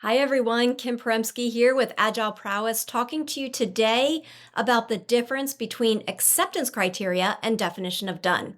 Hi everyone, Kim Peremsky here with Agile Prowess, talking to you today about the difference between acceptance criteria and definition of done.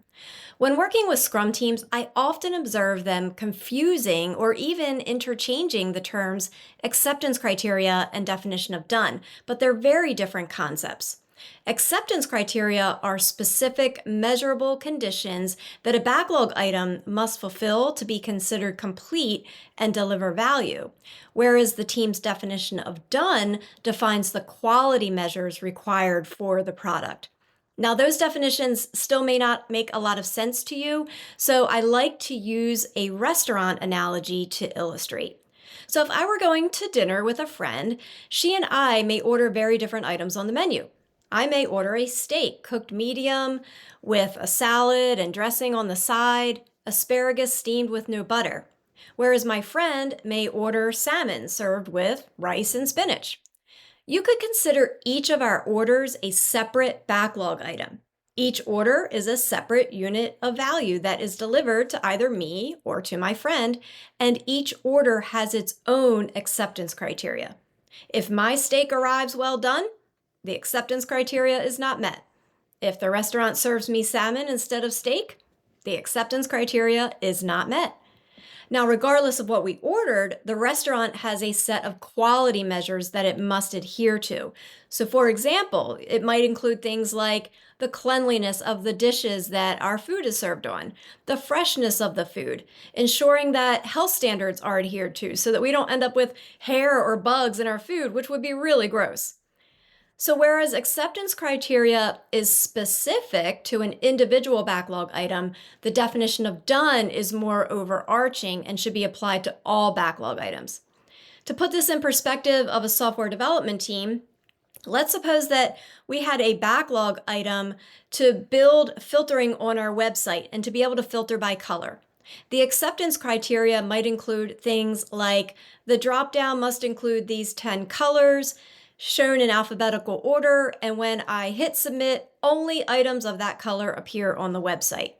When working with Scrum teams, I often observe them confusing or even interchanging the terms acceptance criteria and definition of done, but they're very different concepts. Acceptance criteria are specific, measurable conditions that a backlog item must fulfill to be considered complete and deliver value, whereas the team's definition of done defines the quality measures required for the product. Now, those definitions still may not make a lot of sense to you, so I like to use a restaurant analogy to illustrate. So, if I were going to dinner with a friend, she and I may order very different items on the menu. I may order a steak cooked medium with a salad and dressing on the side, asparagus steamed with no butter, whereas my friend may order salmon served with rice and spinach. You could consider each of our orders a separate backlog item. Each order is a separate unit of value that is delivered to either me or to my friend, and each order has its own acceptance criteria. If my steak arrives well done, the acceptance criteria is not met. If the restaurant serves me salmon instead of steak, the acceptance criteria is not met. Now, regardless of what we ordered, the restaurant has a set of quality measures that it must adhere to. So, for example, it might include things like the cleanliness of the dishes that our food is served on, the freshness of the food, ensuring that health standards are adhered to so that we don't end up with hair or bugs in our food, which would be really gross. So, whereas acceptance criteria is specific to an individual backlog item, the definition of done is more overarching and should be applied to all backlog items. To put this in perspective of a software development team, let's suppose that we had a backlog item to build filtering on our website and to be able to filter by color. The acceptance criteria might include things like the dropdown must include these 10 colors, shown in alphabetical order, and when I hit submit, only items of that color appear on the website.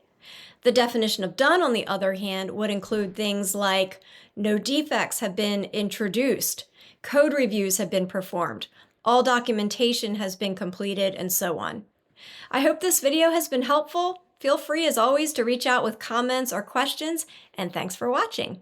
The definition of done, on the other hand, would include things like no defects have been introduced, code reviews have been performed, all documentation has been completed, and so on. I hope this video has been helpful. Feel free, as always, to reach out with comments or questions, and thanks for watching.